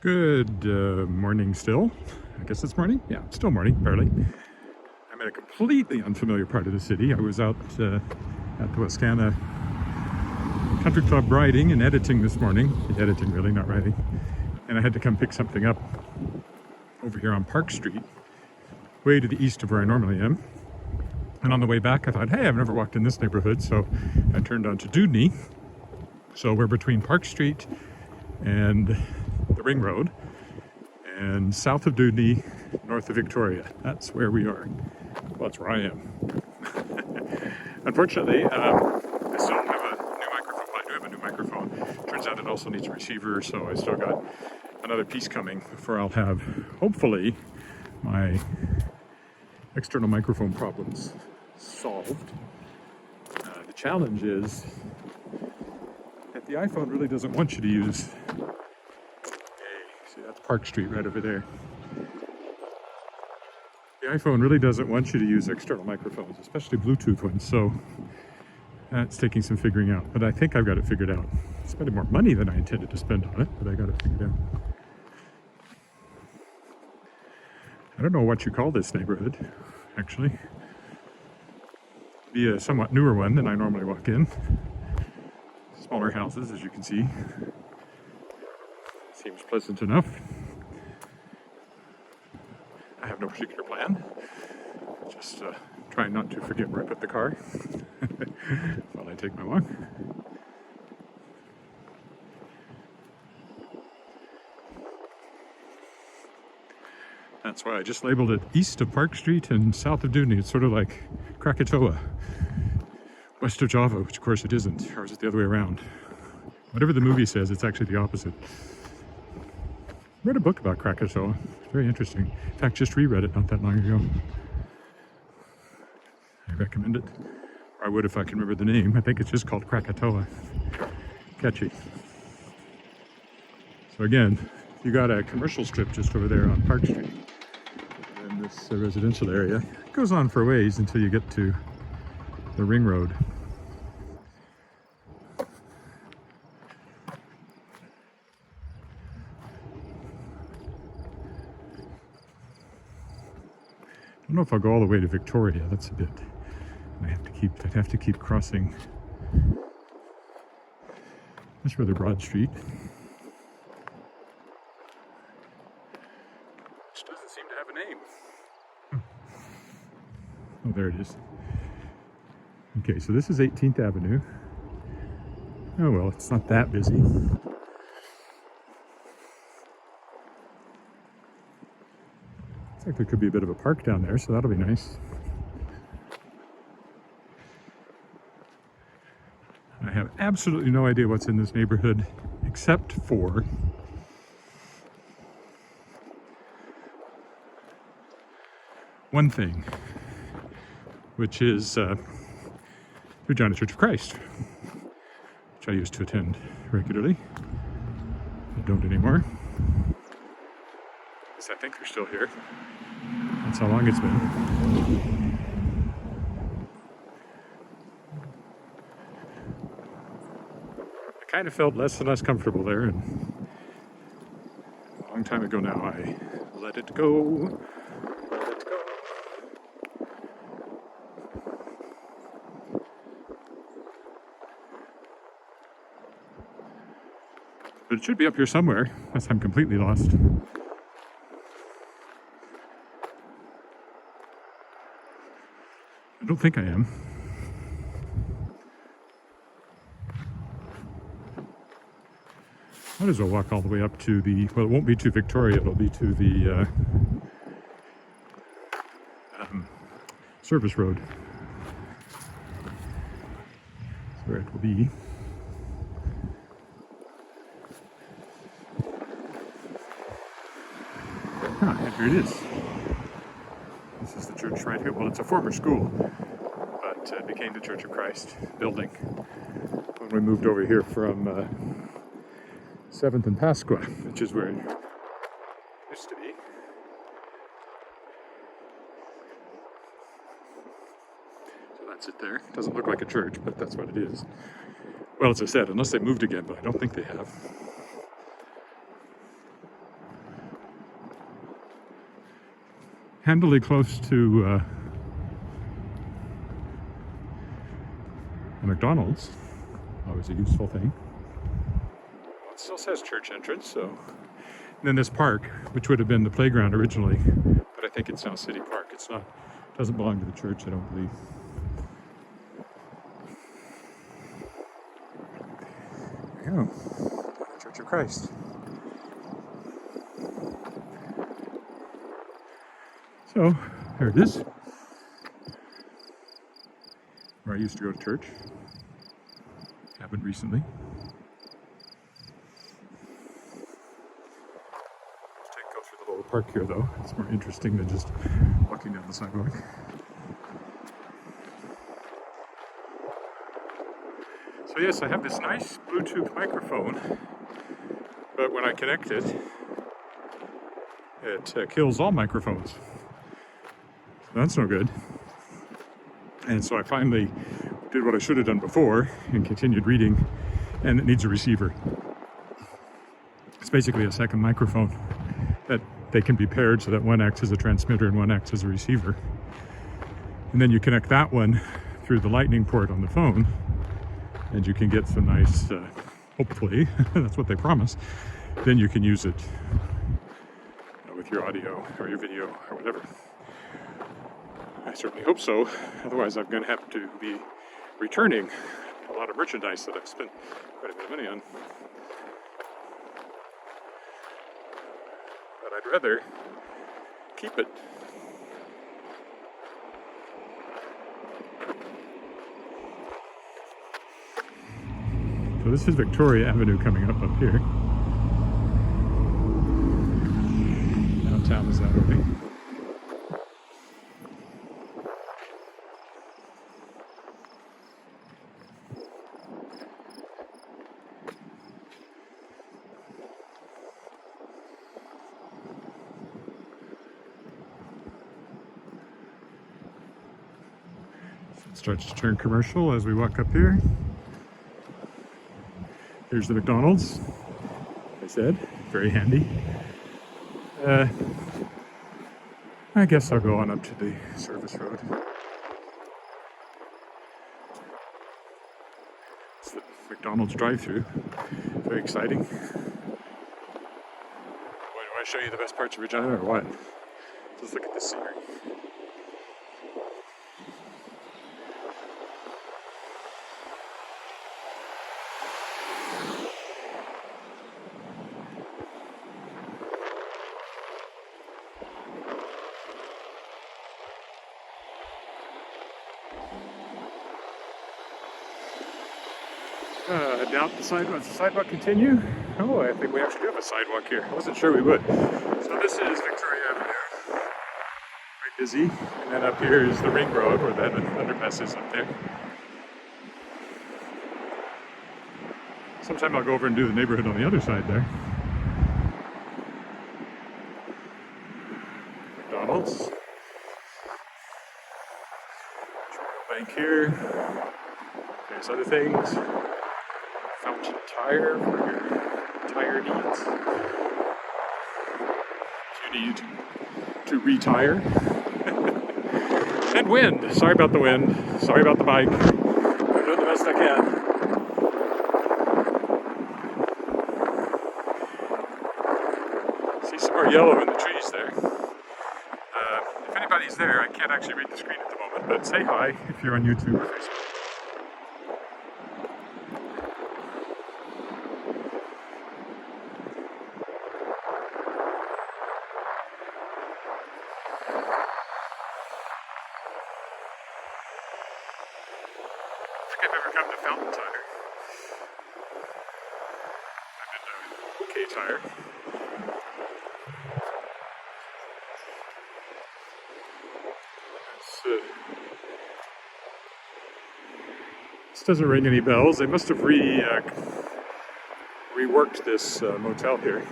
Good morning still. I guess it's morning? Yeah, it's still morning, barely. I'm in a completely unfamiliar part of the city. I was out at the Wascana Country Club riding and editing this morning. Editing really, not riding. And I had to come pick something up over here on Park Street, way to the east of where I normally am. And on the way back I thought, hey, I've never walked in this neighborhood, so I turned onto Dudney. So we're between Park Street and the Ring Road, and south of Dudney, north of Victoria. That's where we are. Well, that's where I am. Unfortunately, I still don't have a new microphone. Well, I do have a new microphone. Turns out it also needs a receiver, so I still got another piece coming before I'll have, hopefully, my external microphone problems solved. The challenge is that the iPhone really doesn't want you to use that's Park Street right over there. The iPhone really doesn't want you to use external microphones, especially Bluetooth ones, so that's taking some figuring out. But I think I've got it figured out. I'm spending more money than I intended to spend on it, but I got it figured out. I don't know what you call this neighborhood, actually. It'd be a somewhat newer one than I normally walk in. Smaller houses, as you can see. Seems pleasant enough. I have no particular plan. Just trying not to forget where I put the car while I take my walk. That's why I just labeled it east of Park Street and south of Dudney. It's sort of like Krakatoa, west of Java, which of course it isn't, or is it the other way around? Whatever the movie says, it's actually the opposite. I read a book about Krakatoa. It's very interesting. In fact, just reread it not that long ago. I recommend it. Or I would if I can remember the name. I think it's just called Krakatoa. Catchy. So again, you got a commercial strip just over there on Park Street. And this residential area. It goes on for a ways until you get to the Ring Road. I don't know if I'll go all the way to Victoria. That's a bit. I'd have to keep crossing. That's rather Broad Street. Which doesn't seem to have a name. Oh, there it is. Okay, so this is 18th Avenue. Oh well, it's not that busy. Looks like there could be a bit of a park down there, so that'll be nice. I have absolutely no idea what's in this neighborhood, except for one thing, which is Regina Church of Christ, which I used to attend regularly. I don't anymore. I think they're still here. That's how long it's been. I kind of felt less and less comfortable there, and a long time ago now I let it go. Let it go. But it should be up here somewhere, unless I'm completely lost. I don't think I am. Might as well walk all the way up to the, well, it won't be to Victoria, it'll be to the service road. That's where it will be. And here it is. This is the church right here. Well, it's a former school, but it became the Church of Christ building when we moved over here from 7th and Pasqua, which is where it used to be. So that's it there. Doesn't look like a church, but that's what it is. Well, as I said, unless they moved again, but I don't think they have. handily close to a McDonald's. Always a useful thing. Well, it still says church entrance, so. And then this park, which would have been the playground originally, but I think it's now City Park. It's not, doesn't belong to the church, I don't believe. There you go. Church of Christ. So, there it is. Where I used to go to church. Haven't recently. Go through the little park here though. It's more interesting than just walking down the sidewalk. So yes, I have this nice Bluetooth microphone, but when I connect it, it kills all microphones. That's no good. And so I finally did what I should have done before and continued reading, and it needs a receiver. It's basically a second microphone that they can be paired so that one acts as a transmitter and one acts as a receiver. And then you connect that one through the lightning port on the phone, and you can get some nice, hopefully, that's what they promise, then you can use it with your audio or your video or whatever. I certainly hope so, otherwise I'm going to have to be returning a lot of merchandise that I've spent quite a bit of money on. But I'd rather keep it. So this is Victoria Avenue coming up here. Downtown is that way. It starts to turn commercial as we walk up here. Here's the McDonald's, like I said, very handy. I guess I'll go on up to the service road. It's the McDonald's drive-thru. Very exciting. Boy, do I show you the best parts of Regina or what? Just look at this scenery. Down the sidewalk. Does the sidewalk continue? Oh, I think we actually do have a sidewalk here. I wasn't sure we would. So this is Victoria Avenue. Very busy. And then up here is the ring road where that underpass is up there. Sometime I'll go over and do the neighborhood on the other side there. McDonald's. Bank here. There's other things. Fountain Tire for your tire needs. If you need to retire. And wind. Sorry about the wind. Sorry about the bike. I'm doing the best I can. See some more yellow in the trees there. If anybody's there, I can't actually read the screen at the moment, but say hi if you're on YouTube or Facebook. I've never come to Fountain Tire. I've been to OK Tire. This doesn't ring any bells. They must have reworked this motel here.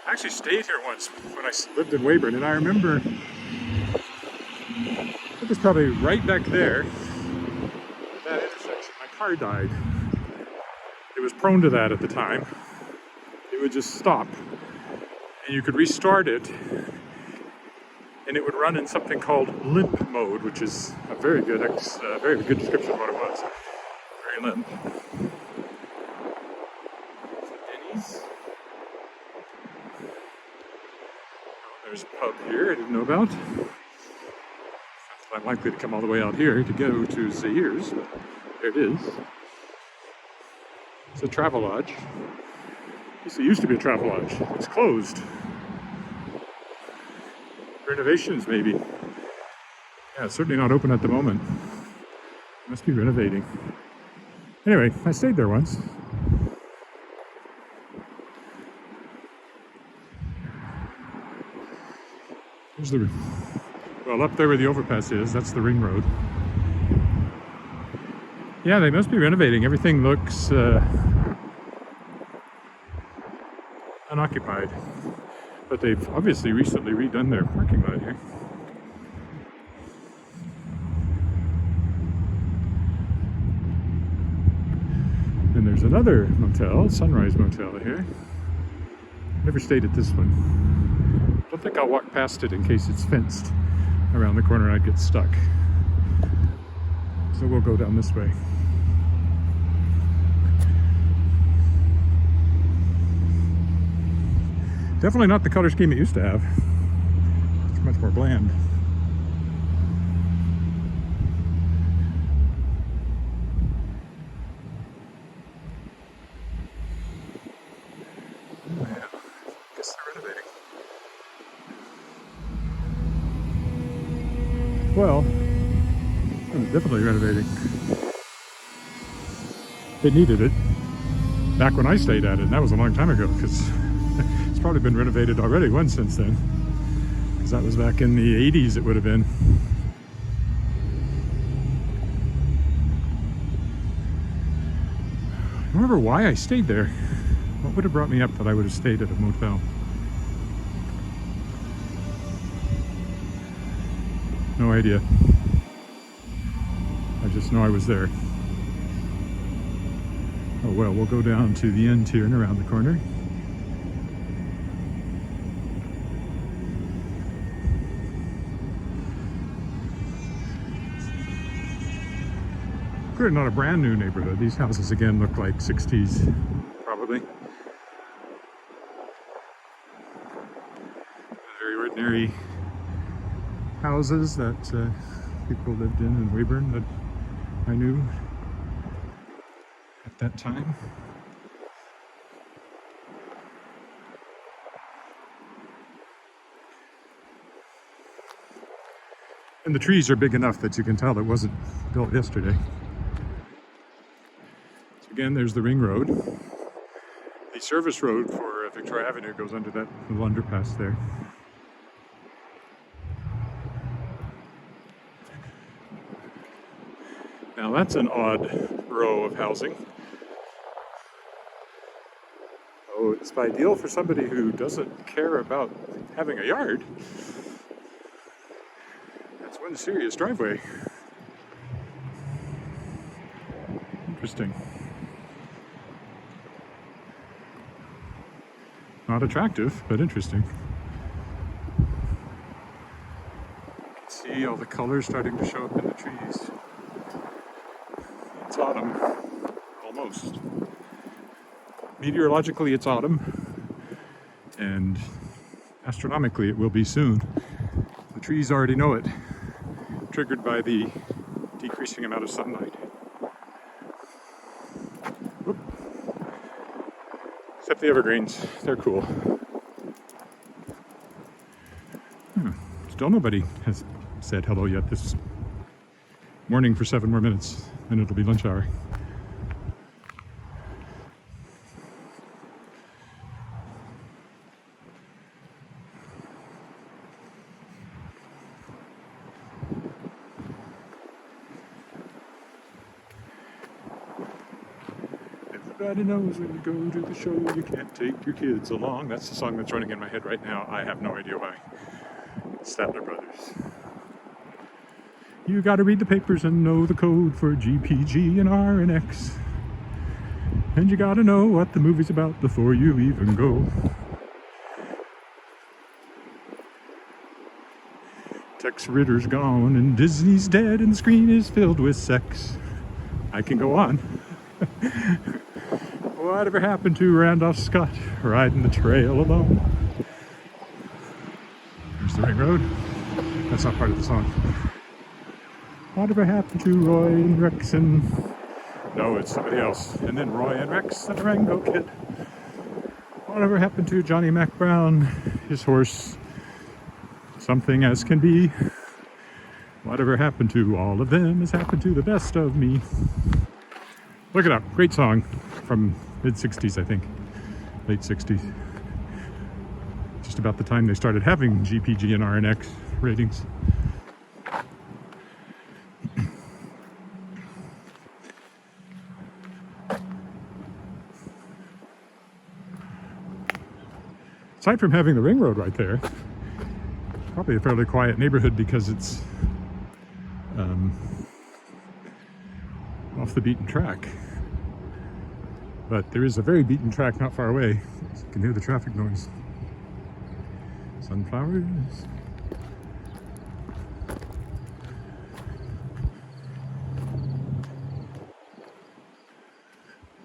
I actually stayed here once when I lived in Weyburn, and I remember it was probably right back there at that intersection. My car died. it was prone to that at the time. It would just stop, and you could restart it, and it would run in something called limp mode, which is a very good description of what it was. Very limp. Denny's. There's a pub here I didn't know about. I'm likely to come all the way out here to go to Zaires, but there it is. It's a travel lodge. It used to be a travel lodge. It's closed. Renovations, maybe. Yeah, it's certainly not open at the moment. Must be renovating. Anyway, I stayed there once. Here's the, well, up there where the overpass is, that's the ring road. Yeah, they must be renovating. Everything looks unoccupied. But they've obviously recently redone their parking lot here. And there's another motel, Sunrise Motel here. Never stayed at this one. I don't think I'll walk past it in case it's fenced. Around the corner I'd get stuck. So we'll go down this way. Definitely not the color scheme it used to have. It's much more bland. Oh yeah, I guess they're renovating. Well, definitely renovating. It needed it. Back when I stayed at it, and that was a long time ago, because it's probably been renovated already once since then. Because that was back in the 80s it would have been. I remember why I stayed there. What would have brought me up that I would have stayed at a motel? No idea. I just know I was there. Oh well, we'll go down to the end here and around the corner. We're not a brand new neighborhood. These houses again look like 60s, probably. Very ordinary houses that people lived in Weyburn that I knew at that time. And the trees are big enough that you can tell it wasn't built yesterday. So again, there's the ring road. The service road for Victoria Avenue goes under that little underpass there. Now that's an odd row of housing. Oh, it's ideal for somebody who doesn't care about having a yard. That's one serious driveway. Interesting. Not attractive, but interesting. You can see all the colors starting to show up in the trees. It's autumn, almost. Meteorologically, it's autumn, and astronomically, it will be soon. The trees already know it, triggered by the decreasing amount of sunlight. Whoop. Except the evergreens, they're cool. Still nobody has said hello yet this morning for 7 more minutes, and it'll be lunch hour. Everybody knows when you go to the show, you can't take your kids along. That's the song that's running in my head right now. I have no idea why. Statler Brothers. You gotta read the papers and know the code for G, P, G, and R, and X. And you gotta know what the movie's about before you even go. Tex Ritter's gone and Disney's dead and the screen is filled with sex. I can go on. Whatever happened to Randolph Scott riding the trail alone? There's the ring road. That's not part of the song. Whatever happened to Roy and Rex and... No, it's somebody else. And then Roy and Rex and the Rango Kid. Whatever happened to Johnny Mac Brown, his horse, something as can be. Whatever happened to all of them has happened to the best of me. Look it up. Great song from mid-60s, I think. Late 60s. Just about the time they started having GPG and RNX ratings. Aside from having the ring road right there, probably a fairly quiet neighborhood because it's off the beaten track. But there is a very beaten track not far away. So you can hear the traffic noise. Sunflowers.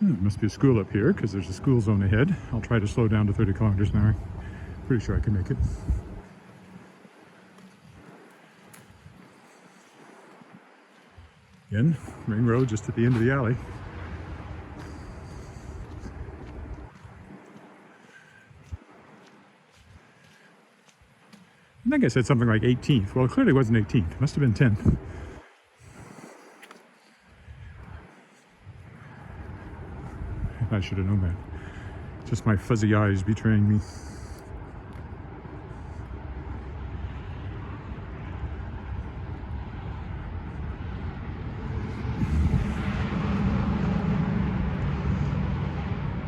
There must be a school up here because there's a school zone ahead. I'll try to slow down to 30 kilometers an hour. Pretty sure I can make it. Again, ring road just at the end of the alley. I think I said something like 18th. Well, it clearly wasn't 18th. It must have been 10th. I should have known that. Just my fuzzy eyes betraying me.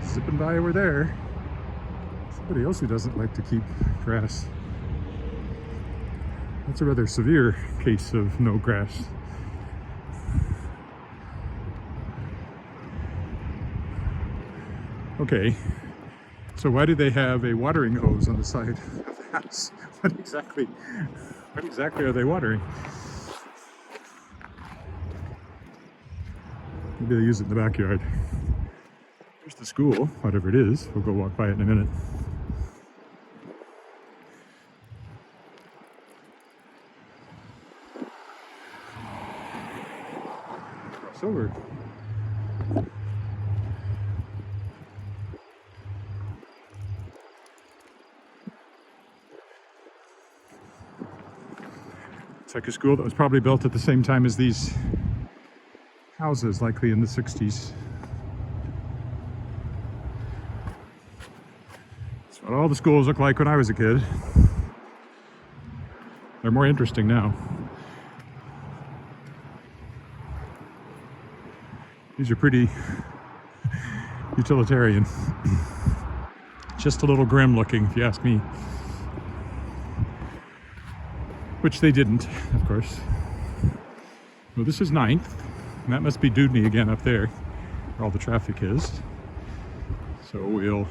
Zipping by over there. Somebody else who doesn't like to keep grass. That's a rather severe case of no grass. Okay, so why do they have a watering hose on the side of the house? What exactly are they watering? Maybe they use it in the backyard. There's the school, whatever it is. We'll go walk by it in a minute. Cross over. It's like a school that was probably built at the same time as these houses, likely in the 60s. That's what all the schools looked like when I was a kid. They're more interesting now. These are pretty utilitarian. Just a little grim looking, if you ask me. Which they didn't, of course. Well, this is 9th, and that must be Dudney again up there, where all the traffic is. So we'll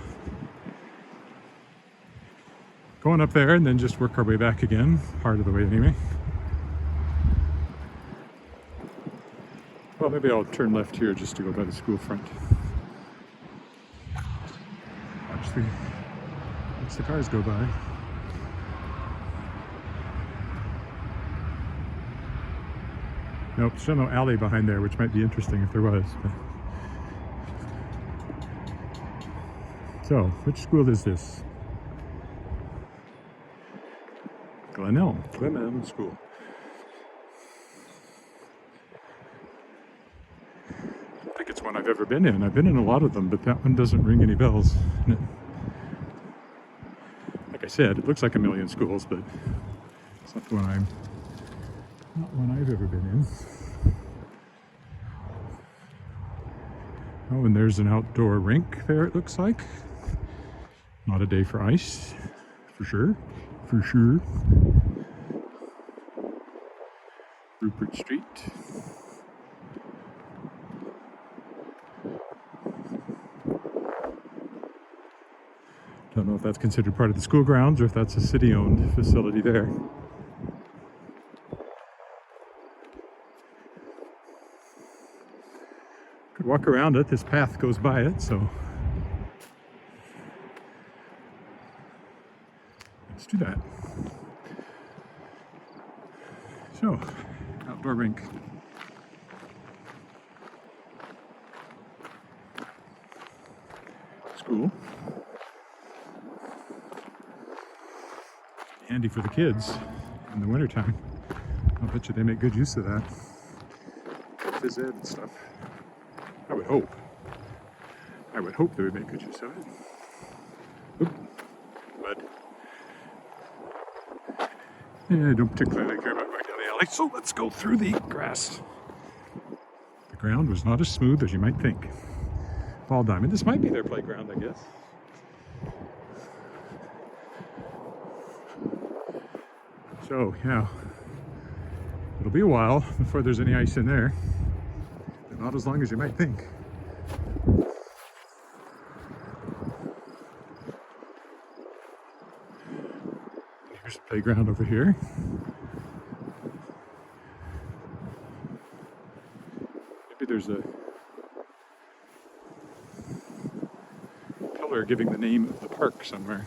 go on up there and then just work our way back again, part of the way anyway. Well, maybe I'll turn left here just to go by the school front. Watch the cars go by. Nope, still no alley behind there, which might be interesting if there was. But... So, which school is this? Glen Elm. Glen Elm School. I don't think it's one I've ever been in. I've been in a lot of them, but that one doesn't ring any bells. Like I said, it looks like a million schools, but it's not the one not one I've ever been in. Oh, and there's an outdoor rink there, it looks like. Not a day for ice, for sure. For sure. Rupert Street. Don't know if that's considered part of the school grounds or if that's a city-owned facility there. Could walk around it. This path goes by it, so let's do that. So, outdoor rink. School. Handy for the kids in the wintertime. I'll bet you they make good use of that. Phys ed and stuff. I would hope. I would hope they would make good use of it. Oop. But yeah, I don't particularly care about going down the alley, so let's go through the grass. The ground was not as smooth as you might think. Ball diamond. This might be their playground, I guess. So, yeah, it'll be a while before there's any ice in there, but not as long as you might think. Here's the playground over here. Maybe there's a pillar giving the name of the park somewhere.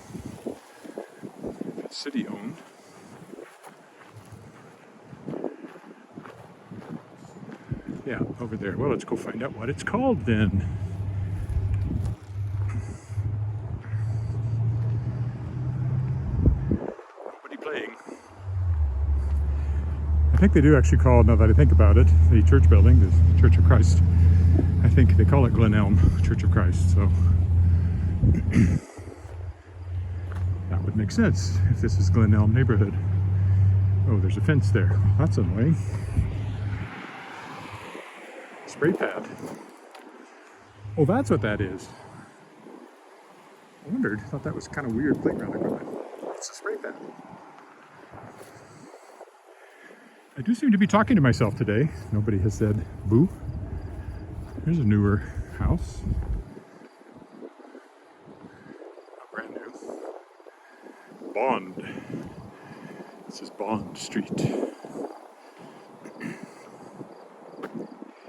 If it's city-owned. Yeah, over there. Well, let's go find out what it's called then. Nobody playing. I think they do actually call, now that I think about it, the church building, the Church of Christ. I think they call it Glen Elm, Church of Christ, so that would make sense if this is Glen Elm neighborhood. Oh, there's a fence there. That's annoying. Spray pad. Oh, that's what that is. I wondered. Thought that was kind of weird playground equipment. It's a spray pad. I do seem to be talking to myself today. Nobody has said boo. Here's a newer house. Not brand new. Bond. This is Bond Street.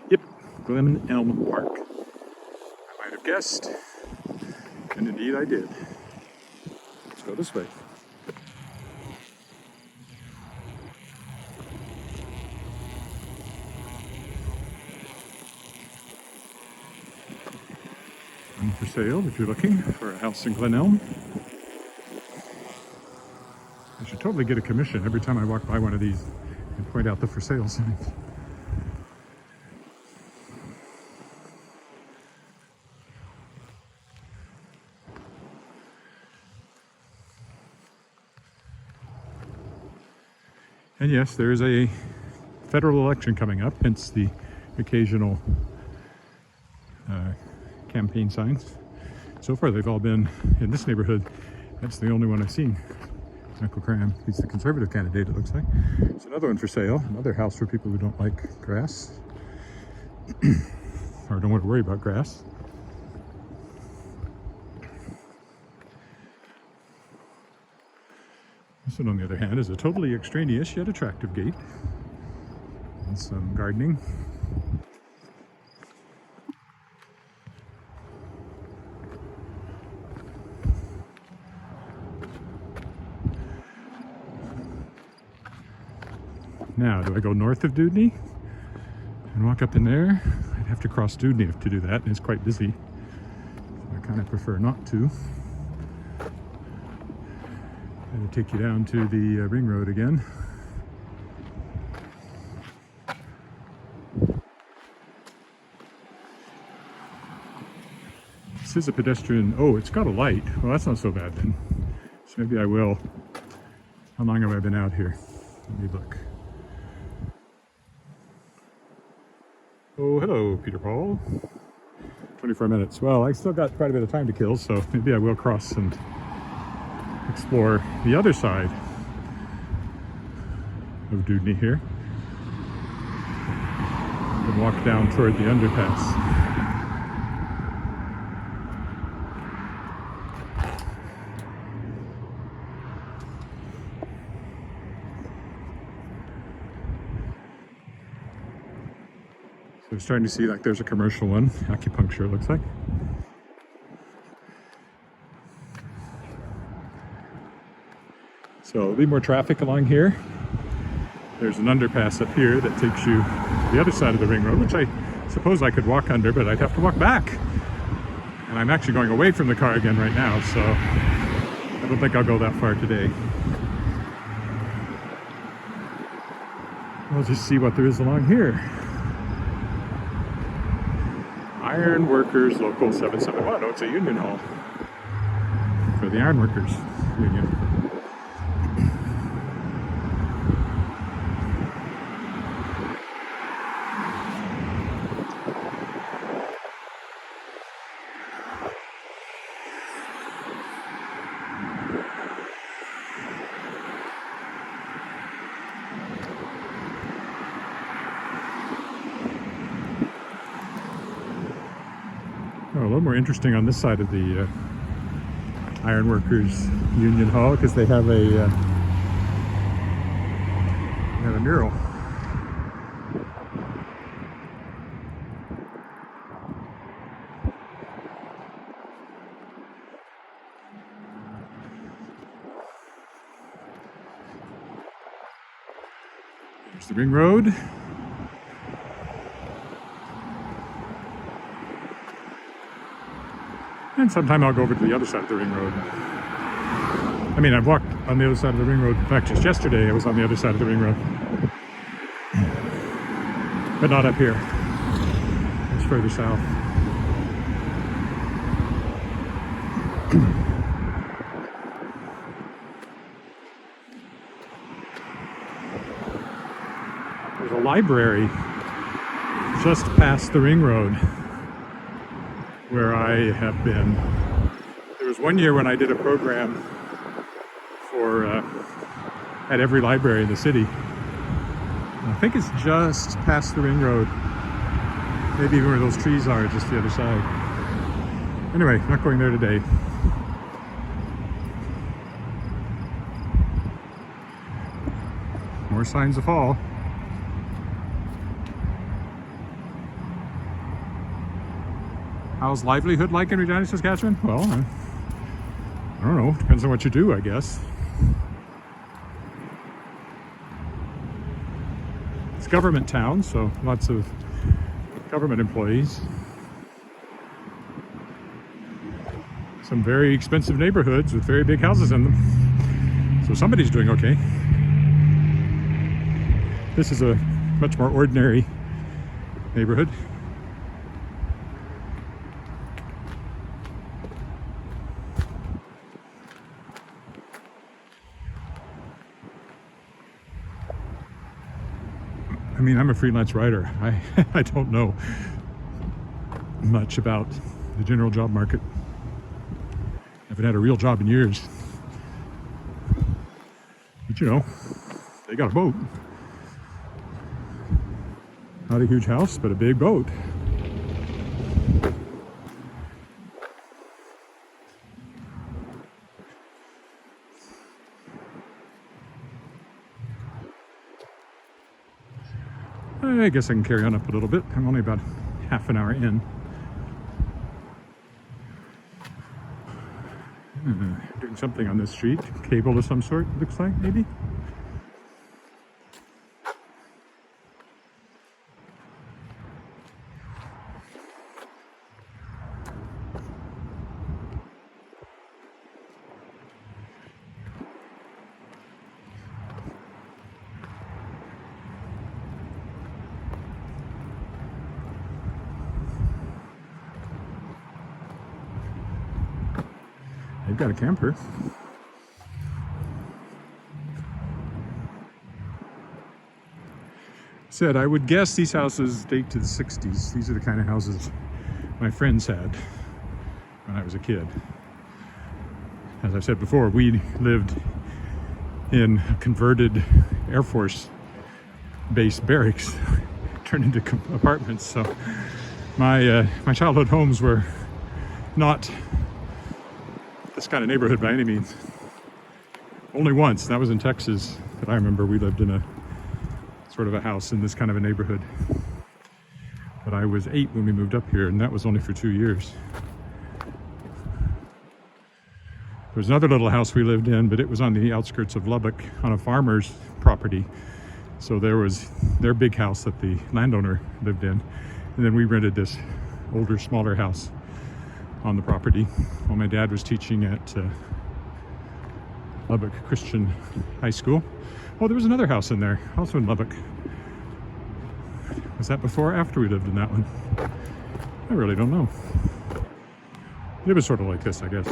Yep, Glen Elm Park. I might have guessed, and indeed I did. Let's go this way. One for sale if you're looking for a house in Glen Elm. I should totally get a commission every time I walk by one of these and point out the for sale signs. And yes, there is a federal election coming up, hence the occasional campaign signs. So far they've all been in this neighborhood. That's the only one I've seen. Michael Cram, he's the conservative candidate, it looks like. It's another one for sale, another house for people who don't like grass or don't want to worry about grass. This one, on the other hand, is a totally extraneous yet attractive gate and some gardening. Now, do I go north of Dudney and walk up in there? I'd have to cross Dudney to do that, and it's quite busy. So I kind of prefer not to. It'll take you down to the ring road again. This is a pedestrian. Oh, it's got a light. Well, that's not so bad then. So maybe I will. How long have I been out here? Let me look. Oh, hello, Peter Paul. 24 minutes. Well, I still got quite a bit of time to kill, so maybe I will cross and explore the other side of Dudney here and walk down toward the underpass. I'm starting to see like there's a commercial one, acupuncture it looks like. So there'll be more traffic along here. There's an underpass up here that takes you to the other side of the ring road, which I suppose I could walk under, but I'd have to walk back. And I'm actually going away from the car again right now, so I don't think I'll go that far today. We'll just see what there is along here. Iron Workers Local 771. Oh, it's a union hall for the Iron Workers Union. Oh, a little more interesting on this side of the Ironworkers Union Hall because they have a mural. There's the ring road. And sometime I'll go over to the other side of the ring road. I mean, I've walked on the other side of the ring road. In fact, just yesterday I was on the other side of the ring road. But not up here. It's further south. There's a library just past the ring road where I have been. There was one year when I did a program for at every library in the city. I think it's just past the ring road. Maybe even where those trees are, just the other side. Anyway, not going there today. More signs of fall. How's livelihood like in Regina, Saskatchewan? Well, I don't know. Depends on what you do, I guess. It's a government town, so lots of government employees. Some very expensive neighborhoods with very big houses in them. So somebody's doing okay. This is a much more ordinary neighborhood. I mean, I'm a freelance writer. I don't know much about the general job market. I haven't had a real job in years. But you know, they got a boat. Not a huge house, but a big boat. I guess I can carry on up a little bit. I'm only about half an hour in. Doing something on this street. Cable of some sort, looks like, maybe. They've got a camper. Said I would guess these houses date to the 60s. These are the kind of houses my friends had when I was a kid. As I said before, we lived in a converted Air Force base barracks turned into apartments. So my childhood homes were not this kind of neighborhood by any means. Only once, that was in Texas, that I remember we lived in a sort of a house in this kind of a neighborhood. But I was 8 when we moved up here, and that was only for 2 years. There was another little house we lived in, but it was on the outskirts of Lubbock on a farmer's property. So there was their big house that the landowner lived in. And then we rented this older, smaller house on the property while my dad was teaching at Lubbock Christian High School. Oh, there was another house in there, also in Lubbock. Was that before or after we lived in that one? I really don't know. It was sort of like this, I guess.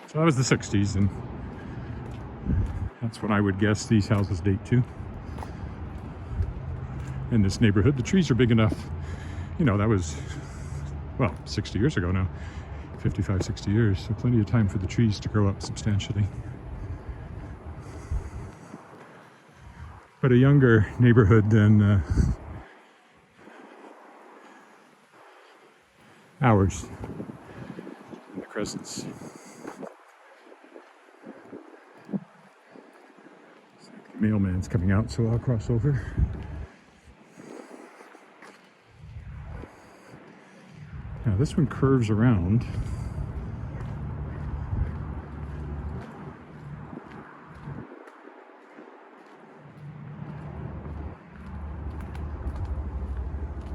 So that was the 60s, and that's when I would guess these houses date to. In this neighborhood, the trees are big enough. You know, that was, well, 60 years ago now. 55, 60 years, so plenty of time for the trees to grow up substantially. But a younger neighborhood than ours in the Crescents. The mailman's coming out, so I'll cross over. Now this one curves around.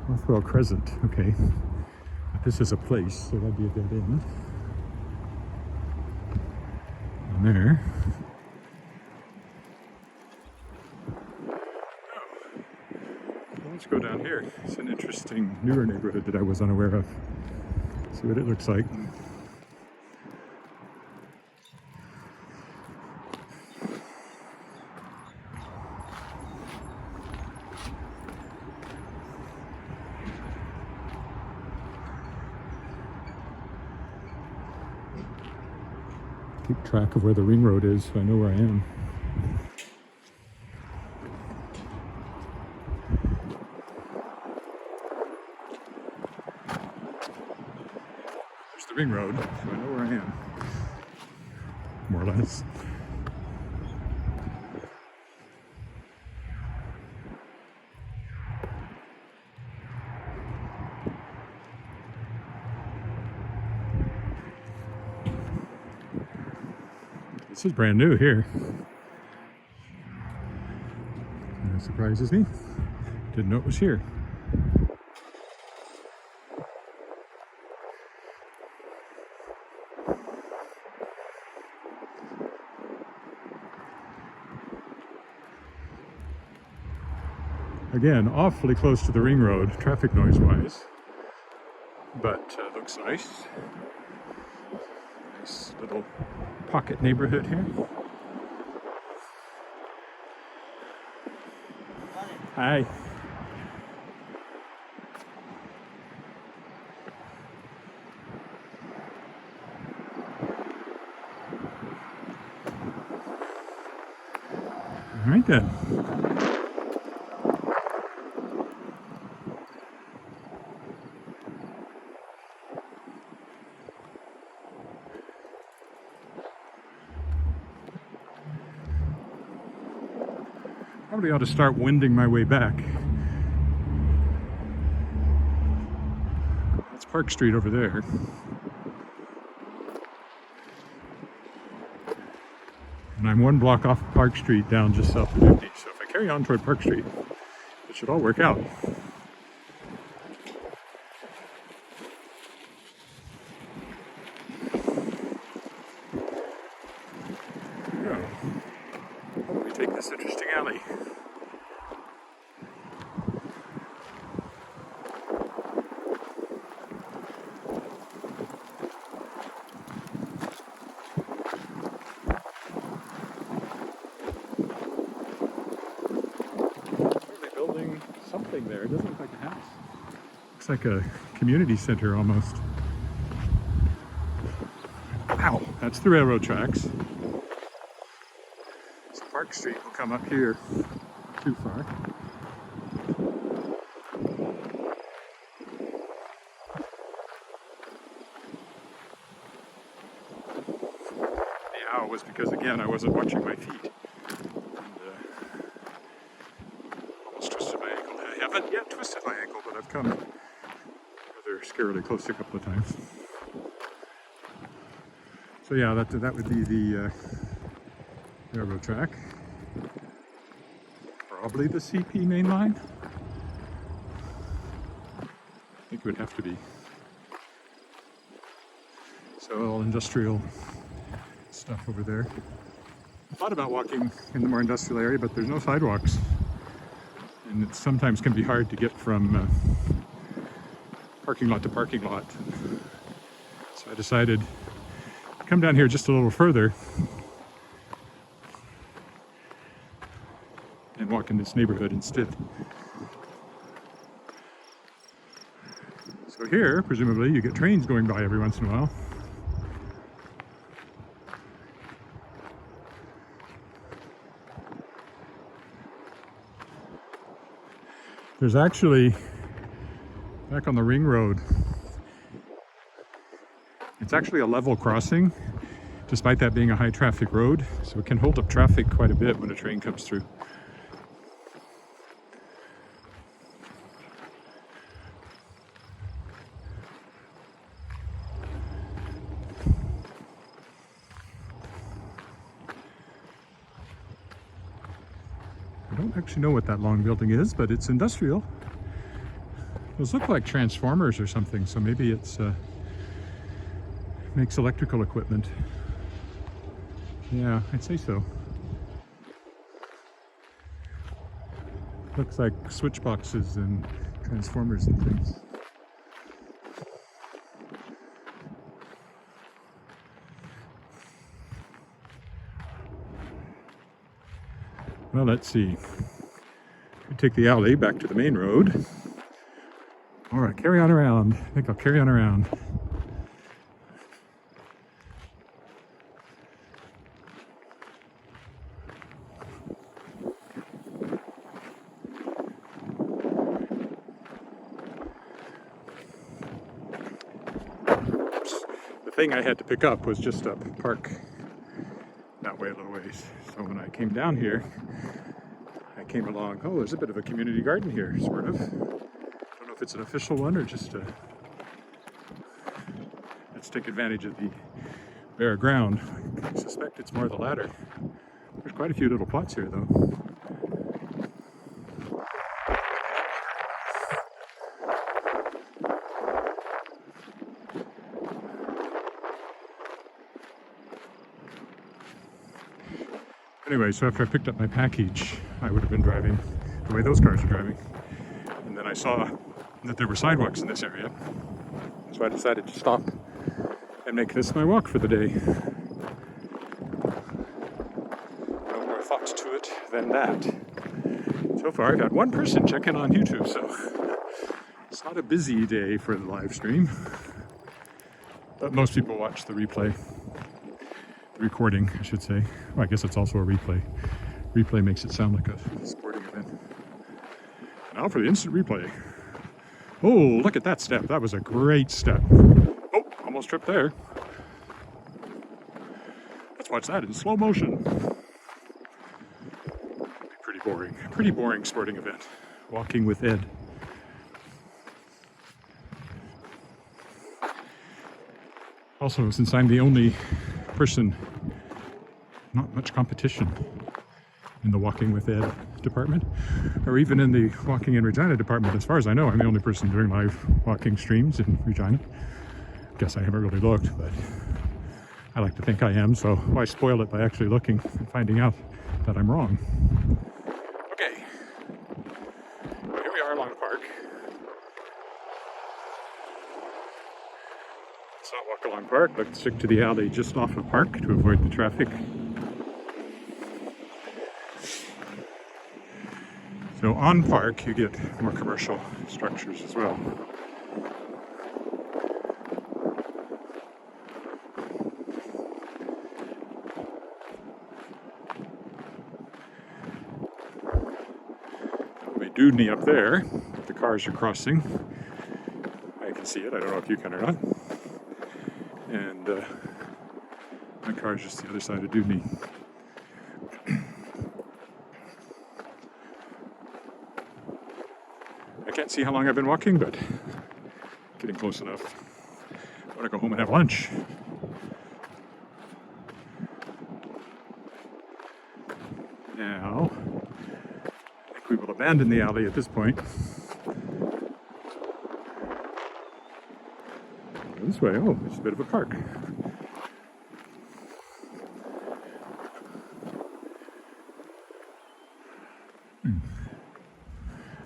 Rothwell Crescent, okay. But this is a place, so that'd be a dead end. And there. Well, let's go down here. It's an interesting newer neighborhood that I was unaware of. See what it looks like. Keep track of where the ring road is so I know where I am. There's the ring road, so I know where I am. More or less. This is brand new here. That surprises me. Didn't know it was here. Again, awfully close to the ring road, traffic noise wise, but looks nice. Nice little pocket neighborhood here. Hi. All right then. Probably ought to start wending my way back. That's Park Street over there. And I'm 1 block off Park Street down just south of 50. So if I carry on toward Park Street, it should all work out. How do we take this interesting alley? Something there. It doesn't look like a house. Looks like a community center almost. Wow, that's the railroad tracks. So Park Street will come up here, not too far. The owl was because, again, I wasn't watching my feet. haven't yet twisted my ankle, but I've come rather scarily close a couple of times. So yeah, that would be the railroad track. Probably the CP main line. I think it would have to be. So all industrial stuff over there. I thought about walking in the more industrial area, but there's no sidewalks. And it sometimes can be hard to get from parking lot to parking lot. So I decided to come down here just a little further and walk in this neighborhood instead. So here, presumably, you get trains going by every once in a while. There's actually, back on the ring road, it's actually a level crossing, despite that being a high traffic road, so it can hold up traffic quite a bit when a train comes through. I don't actually know what that long building is, but it's industrial. Those look like transformers or something, so maybe it's makes electrical equipment. Yeah, I'd say so. Looks like switch boxes and transformers and things. Well, let's see. We take the alley back to the main road. All right, carry on around. I think I'll carry on around. The thing I had to pick up was just a park that way a little ways. So when I came down here, I came along, oh, there's a bit of a community garden here, sort of. I don't know if it's an official one or just let's take advantage of the bare ground. I suspect it's more the latter. There's quite a few little plots here, though. Anyway, so after I picked up my package, I would have been driving the way those cars are driving. And then I saw that there were sidewalks in this area. So I decided to stop and make this my walk for the day. No more thought to it than that. So far, I've had one person check in on YouTube, so it's not a busy day for the live stream. But most people watch the replay. Recording, I should say. Well, I guess it's also a replay. Replay makes it sound like a sporting event. Now for the instant replay. Oh, look at that step. That was a great step. Oh, almost tripped there. Let's watch that in slow motion. Pretty boring. Pretty boring sporting event. Walking with Ed. Also, since I'm the only person, not much competition in the Walking with Ed department, or even in the Walking in Regina department. As far as I know, I'm the only person doing live walking streams in Regina. Guess I haven't really looked, but I like to think I am, so why spoil it by actually looking and finding out that I'm wrong? Okay, well, here we are along the park. Let's not walk along park, let's stick to the alley just off of park to avoid the traffic. So on park, you get more commercial structures as well. We do knee up there, the cars are crossing. I can see it, I don't know if you can or not. And my car is just the other side of Dewdney. see how long I've been walking, but getting close enough. I want to go home and have lunch. Now, I think we will abandon the alley at this point. This way, oh, it's a bit of a park.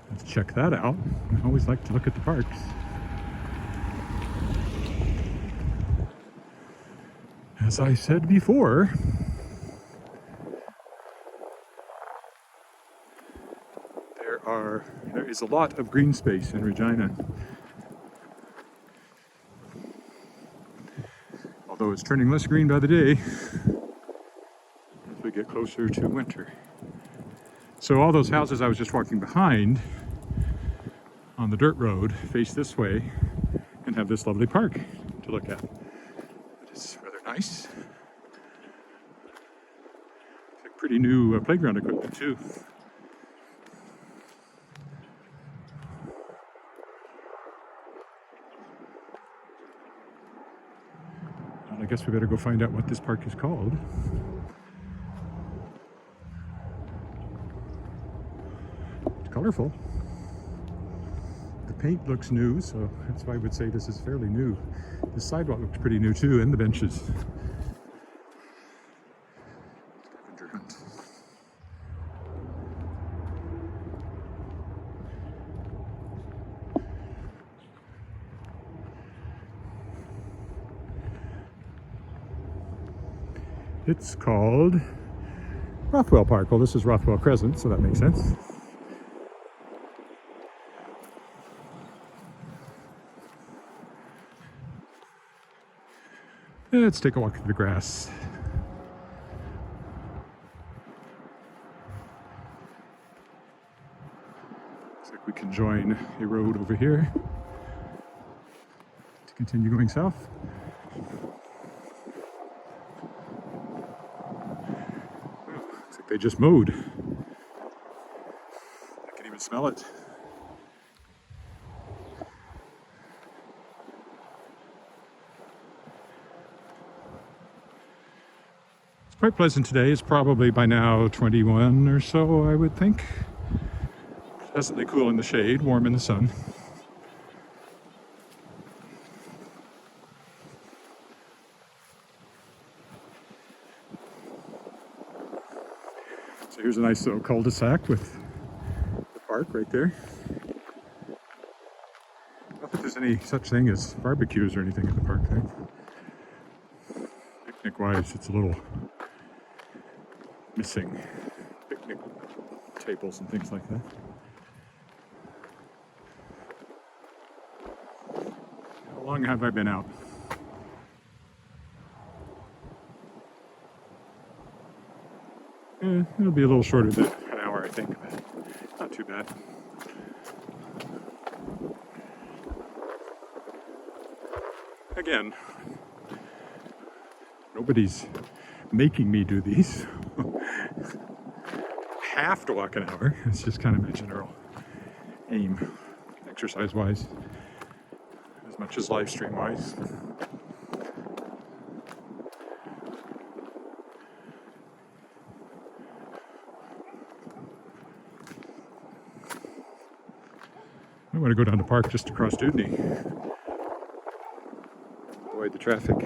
Let's check that out. I always like to look at the parks. As I said before, there is a lot of green space in Regina. Although it's turning less green by the day as we get closer to winter. So all those houses I was just walking behind on the dirt road face this way and have this lovely park to look at. It's rather nice. It's like pretty new playground equipment too. Well, I guess we better go find out what this park is called. It's colorful. The paint looks new, so that's why I would say this is fairly new. The sidewalk looks pretty new too, and the benches. Scavenger hunt. It's called Rothwell Park. Well, this is Rothwell Crescent, so that makes sense. Let's take a walk through the grass. Looks like we can join a road over here to continue going south. Looks like they just mowed. I can even smell it. Quite pleasant today. It's probably by now 21 or so, I would think. Pleasantly cool in the shade, warm in the sun. So here's a nice little cul-de-sac with the park right there. Not that there's any such thing as barbecues or anything at the park there. Picnic-wise, it's a little missing picnic tables and things like that. How long have I been out? It'll be a little shorter than an hour, I think, but not too bad. Again, nobody's making me do these. Have to walk an hour. It's just kind of my general aim, exercise-wise, as much as live stream-wise. I want to go down the park just across Dudney. Avoid the traffic.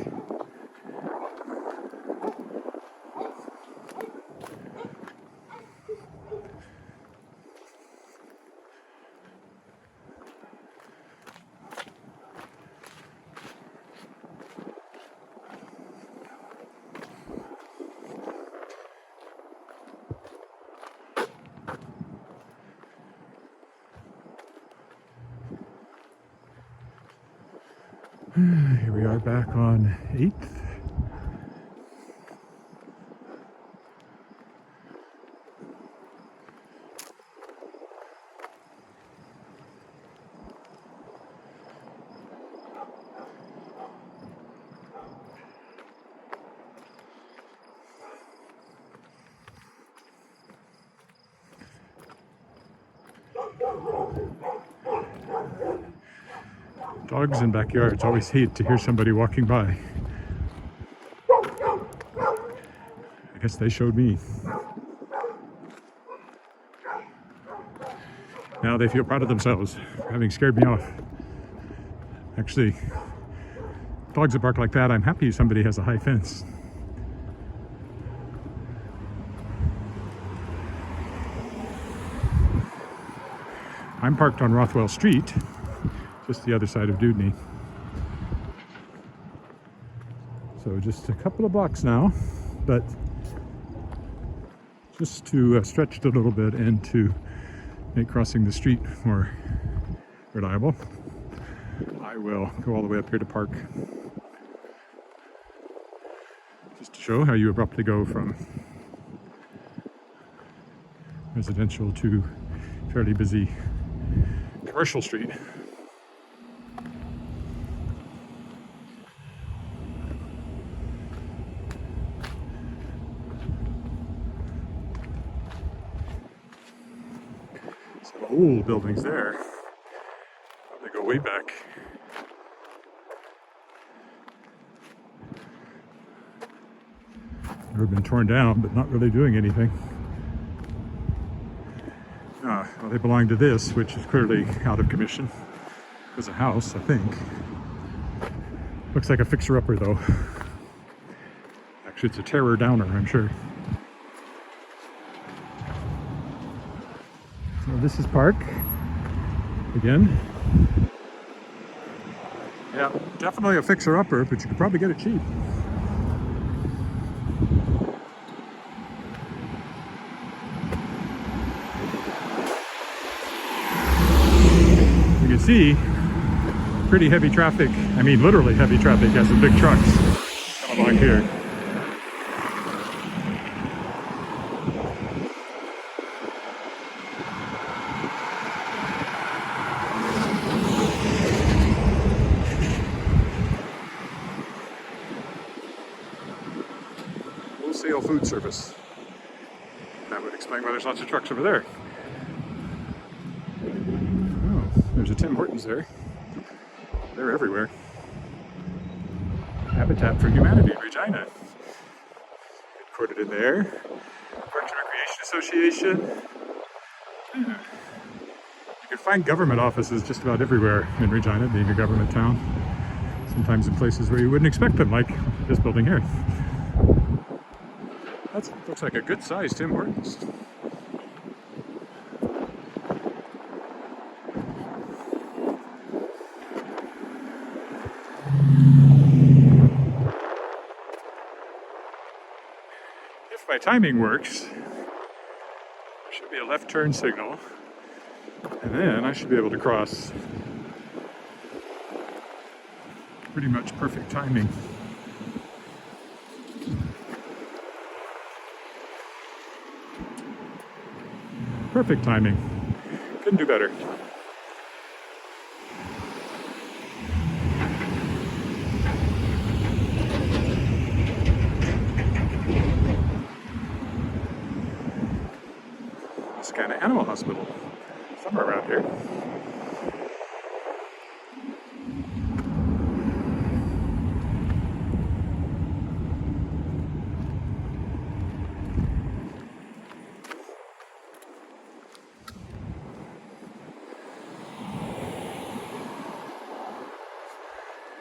Here we are back on 8th. Dogs in backyards always hate to hear somebody walking by. I guess they showed me. Now they feel proud of themselves for having scared me off. Actually, dogs that bark like that, I'm happy somebody has a high fence. I'm parked on Rothwell Street, just the other side of Dewdney. So just a couple of blocks now, but just to stretch it a little bit and to make crossing the street more reliable, I will go all the way up here to park, just to show how you abruptly go from residential to fairly busy commercial street. Some old buildings there. They go way back. They've been torn down, but not really doing anything. Well, they belong to this, which is clearly out of commission. It was a house, I think. Looks like a fixer-upper, though. Actually, it's a terror downer, I'm sure. So this is Park. Again. Yeah, definitely a fixer-upper, but you could probably get it cheap. You can see pretty heavy traffic. I mean, literally heavy traffic as the big trucks come along here. Wholesale food service. That would explain why there's lots of trucks over there. There's a Tim Hortons there. They're everywhere. Habitat for Humanity, Regina. Quoted in there. Parks and Recreation Association. Yeah. You can find government offices just about everywhere in Regina, being a government town. Sometimes in places where you wouldn't expect them, like this building here. That looks like a good-sized Tim Hortons. If my timing works, there should be a left turn signal, and then I should be able to cross. Pretty much perfect timing. Perfect timing. Couldn't do better. Saskatchewan Animal Hospital, somewhere around here.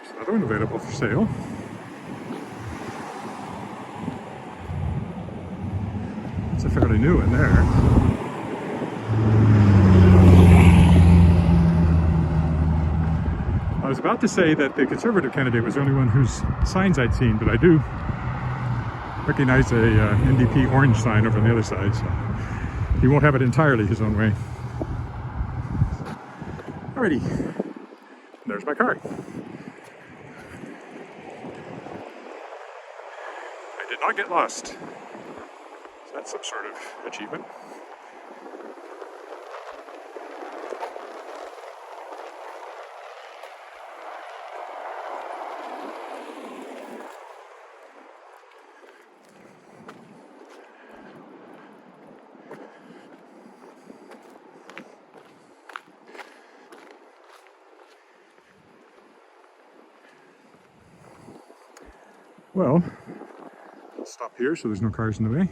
There's another one available for sale. It's a fairly new one there. I was about to say that the Conservative candidate was the only one whose signs I'd seen, but I do recognize a NDP orange sign over on the other side, so he won't have it entirely his own way. Alrighty, there's my car. I did not get lost, so that's some sort of achievement. Well, I'll stop here so there's no cars in the way.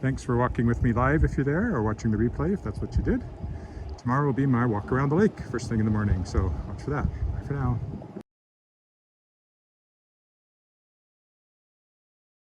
Thanks for walking with me live if you're there, or watching the replay if that's what you did. Tomorrow will be my walk around the lake first thing in the morning, so watch for that. Bye for now.